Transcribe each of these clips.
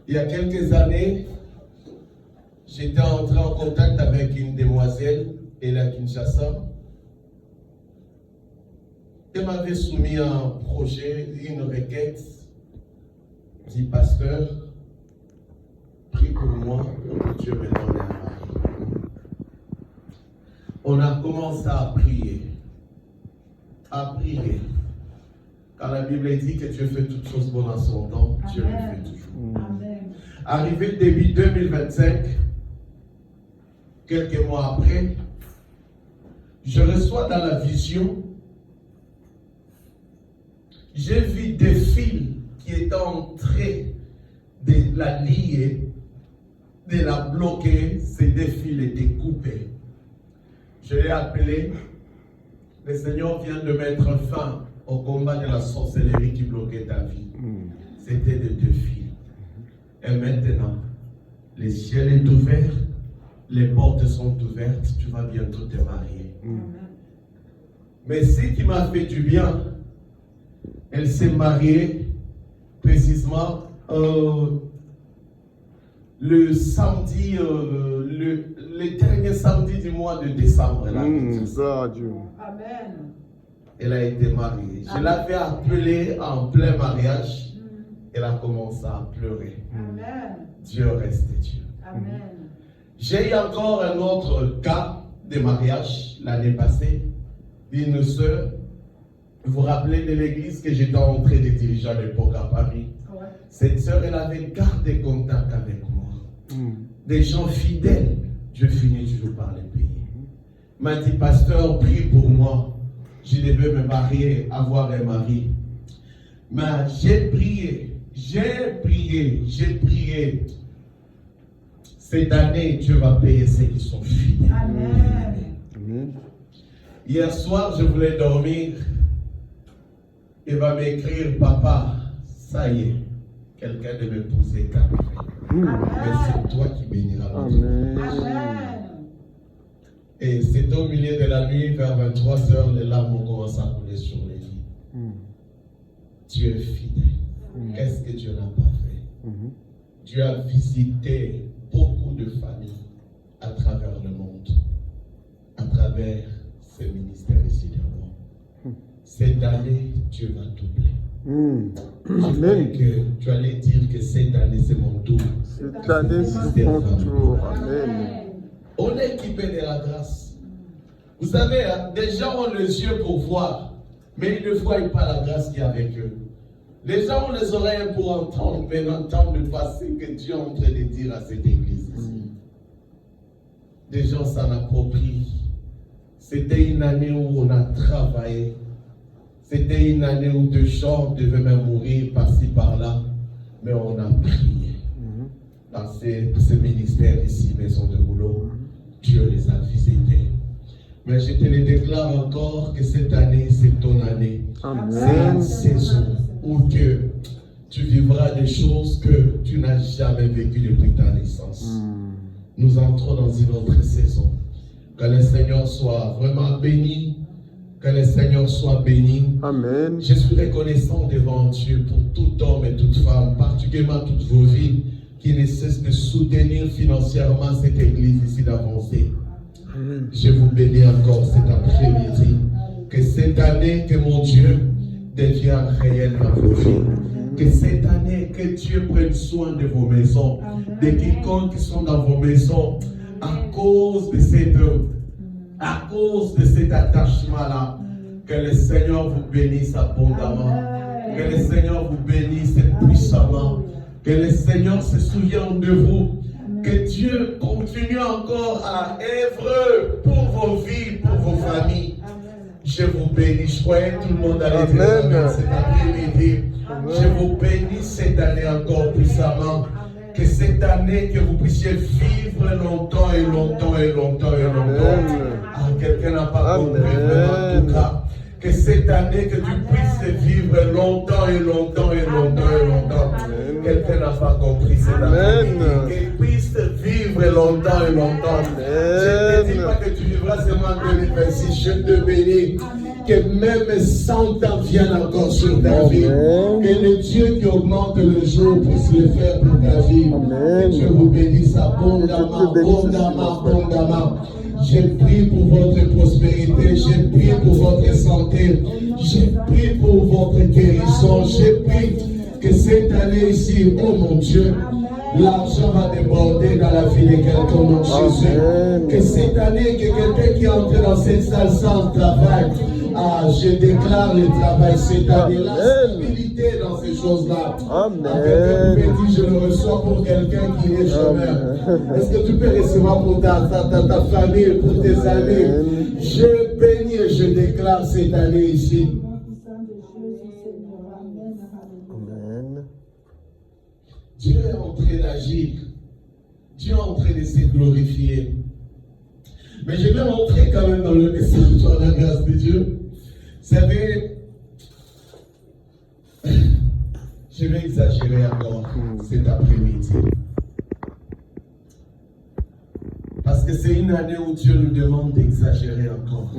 Il y a quelques années, j'étais entré en contact avec une demoiselle, elle à Kinshasa. Elle m'avait soumis un projet, une requête, dit pasteur, prie pour moi, que Dieu me donne un mari. On a commencé à prier. Car la Bible dit que Dieu fait toutes choses bonnes en son temps, Dieu le fait toujours. Amen. Arrivé début 2025, quelques mois après, je reçois dans la vision, j'ai vu des fils qui étaient en train de la lier, de la bloquer, ces deux fils étaient coupés. Je l'ai appelé, le Seigneur vient de mettre fin au combat de la sorcellerie qui bloquait ta vie. C'était de deux fils. Et maintenant, le ciel est ouvert, les portes sont ouvertes, tu vas bientôt te marier. Mais ce qui m'a fait du bien, elle s'est mariée précisément le samedi, le dernier samedi du mois de décembre. Amen. Elle a été mariée. Je l'avais appelée en plein mariage. Elle a commencé à pleurer. Amen. Dieu reste Dieu. Amen. J'ai eu encore un autre cas de mariage l'année passée d'une sœur. Vous vous rappelez de l'église que j'étais en train de diriger à l'époque à Paris. Ouais. Cette sœur, elle avait gardé contact avec moi. Des gens fidèles. Dieu finit toujours par les payer. M'a dit, pasteur, prie pour moi. Je devais me marier, avoir un mari. Mais j'ai prié. Cette année, Dieu va payer ceux qui sont fidèles. Amen. Hier soir, je voulais dormir. Il va m'écrire, papa, ça y est, quelqu'un de m'épouser est arrivé. Mais c'est toi qui béniras l'autre. Amen. Et c'est au milieu de la nuit, vers 23h, les larmes ont commencé à couler sur les lits. Dieu est fidèle. Qu'est-ce que Dieu n'a pas fait? Dieu a visité beaucoup de familles à travers le monde, à travers ce ministère ici devant. Cette année, Dieu va doubler. Je croyais que tu allais dire que cette année, c'est mon tour. Cette année, c'est mon tour. Amen. On est équipé de la grâce. Vous savez, hein, des gens ont les yeux pour voir, mais ils ne voient pas la grâce qui est avec eux. Les gens ont les oreilles pour entendre, mais n'entendent pas ce que Dieu est en train de dire à cette église ici. Des gens s'en approprient. C'était une année où on a travaillé. C'était une année où des gens devaient même mourir par-ci, par-là. Mais on a prié. Dans ce ministère ici, Maison de Boulot, Dieu les a visités. Mais je te le déclare encore que cette année, c'est ton année. C'est une saison où tu vivras des choses que tu n'as jamais vécues depuis ta naissance. Nous entrons dans une autre saison. Que le Seigneur soit vraiment béni. Que le Seigneur soit béni. Amen. Je suis reconnaissant devant Dieu pour tout homme et toute femme, particulièrement toutes vos vies, qui ne cessent de soutenir financièrement cette église ici d'avancer. Je vous bénis encore cet après-midi. Que cette année, que mon Dieu devienne réel dans vos vies. Que cette année, que Dieu prenne soin de vos maisons, de quiconque qui sont dans vos maisons, à cause de cet attachement-là. Que le Seigneur vous bénisse abondamment. Que le Seigneur vous bénisse puissamment. Que le Seigneur se souvienne de vous. Que Dieu continue encore à œuvrer pour vos vies, pour vos familles. Je vous bénis. Je croyais que tout le monde allait dire Amen cet après-midi. Je vous bénis cette année encore puissamment. Que cette année, que vous puissiez vivre longtemps et longtemps et longtemps et longtemps. Ah, quelqu'un n'a pas compris vraiment en tout cas. Que cette année, que tu puisses vivre longtemps et longtemps et longtemps et longtemps. Quelqu'un n'a pas compris cette année. Qu'il puisse vivre vivre longtemps et longtemps. Je ne te dis pas que tu vivras seulement en 2026. Je te bénis. Que même 100 ans viennent encore sur ta vie. Que le Dieu qui augmente le jour puisse le faire pour ta vie. Que Dieu vous bénisse abondamment, abondamment, abondamment. Je prie pour votre prospérité, je prie pour votre santé, je prie pour votre guérison, je prie que cette année ici, oh mon Dieu, l'argent va déborder dans la vie de quelqu'un, mon Jésus. Que cette année, que quelqu'un qui entre dans cette salle sans travail, je déclare le travail cette année, la stabilité dans ces choses-là. Quelqu'un peut dire, je le reçois pour quelqu'un qui est chômeur. Est-ce que tu peux recevoir pour ta famille, pour tes amis? Je bénis et je déclare cette année ici. Dieu est en train d'agir. Dieu est en train de se glorifier. Mais je vais rentrer quand même dans le message de la grâce de Dieu. Vous savez, je vais exagérer encore cet après-midi. Parce que c'est une année où Dieu nous demande d'exagérer encore.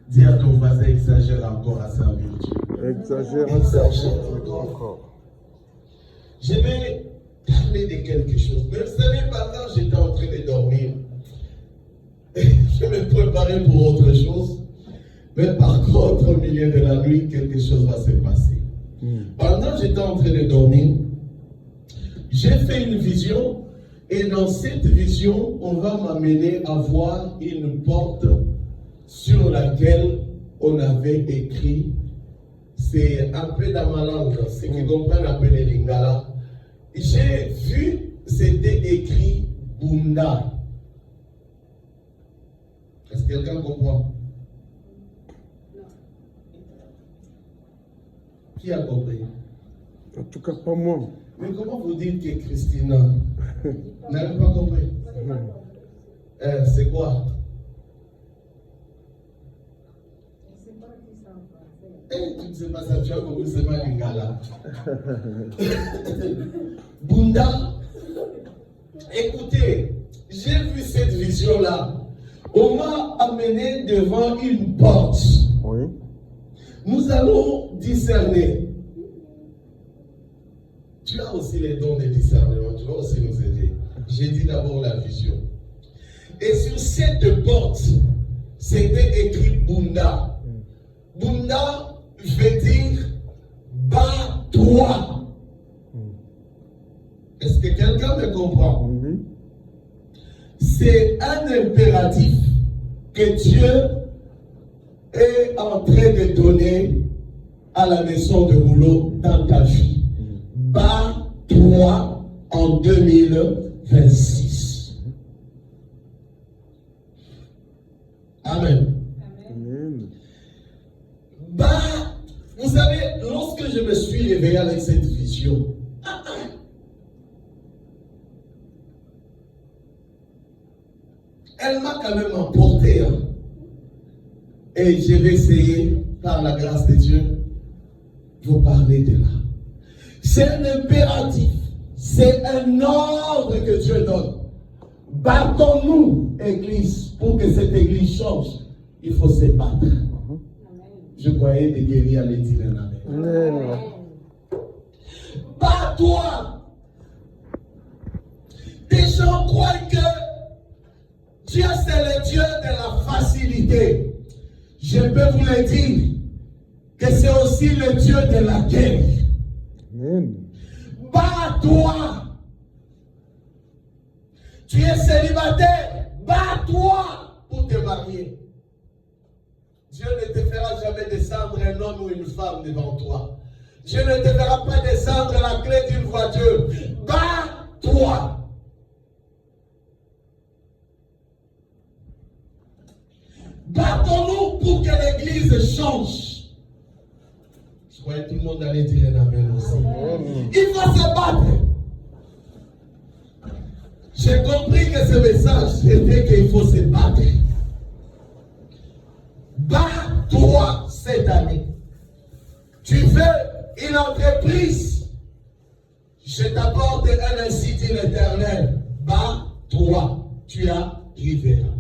Dis à ton voisin, exagère encore à servir Dieu. Exagère encore. Je vais parler de quelque chose. Mais vous savez, pendant que j'étais en train de dormir, je me préparais pour autre chose. Mais par contre, au milieu de la nuit, quelque chose va se passer. Pendant que j'étais en train de dormir, j'ai fait une vision. Et dans cette vision, on va m'amener à voir une porte sur laquelle on avait écrit, c'est un peu dans ma langue, ceux qui comprennent un peu les lingala. J'ai vu, c'était écrit Bunda. Est-ce que quelqu'un comprend? Qui a compris? En tout cas, pas moi. Mais comment vous dites que Christina n'avait pas compris? C'est quoi? Tu ne sais pas ça, tu as compris, c'est pas lingala. Bunda. Écoutez, j'ai vu cette vision-là. On m'a amené devant une porte. Oui. Nous allons discerner. Tu as aussi les dons de discernement, tu vas aussi nous aider. J'ai dit d'abord la vision. Et sur cette porte, c'était écrit Bunda. Bunda veut dire bats-toi. Est-ce que quelqu'un me comprend? C'est un impératif que Dieu est en train de donner à la maison de Rouleau dans ta vie. Bats-toi en 2026. Amen. Vous savez, lorsque je me suis réveillé avec cette vision, elle m'a quand même emporté. Et je vais essayer, par la grâce de Dieu, de vous parler de là. C'est un impératif. C'est un ordre que Dieu donne. Battons-nous, Église, pour que cette Église change. Il faut se battre. Je croyais de guérir les dire Amen. Bats-toi. Des gens croient que Dieu, c'est le Dieu de la facilité. Je peux vous le dire que c'est aussi le Dieu de la guerre. Bats-toi. Tu es célibataire. Bats-toi pour te marier. Dieu ne te fera jamais descendre un homme ou une femme devant toi. Dieu ne te fera pas descendre la clé d'une voiture. Bats-toi. Battons-nous pour que l'Église change. Je croyais que tout le monde allait dire un amen aussi. Il faut se battre. J'ai compris que ce message c'était qu'il faut se battre. Bats-toi cette année. Tu veux une entreprise. Je t'apporte un ainsi dit l'Éternel. Bats-toi. toi, tu arriveras.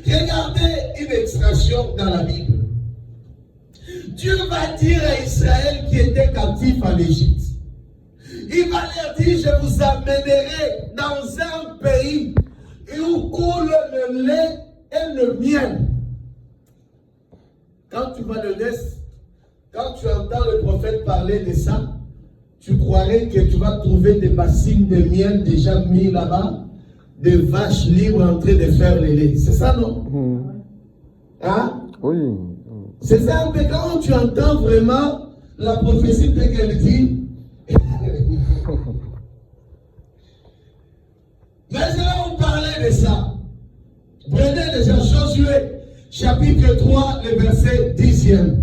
Regardez une extraction dans la Bible. Dieu va dire à Israël qui était captif en Égypte. Il va leur dire, je vous amènerai dans un pays où coule le lait et le miel. Quand tu vas le laisser, quand tu entends le prophète parler de ça, tu croirais que tu vas trouver des bassines de miel déjà mis là-bas, des vaches libres en train de faire le lait. C'est ça, non? Hein? Oui. C'est ça un peu quand tu entends vraiment la prophétie de qu'elle dit. Mais je vais vous parler de ça. Prenez déjà Josué, chapitre 3, le verset 10e.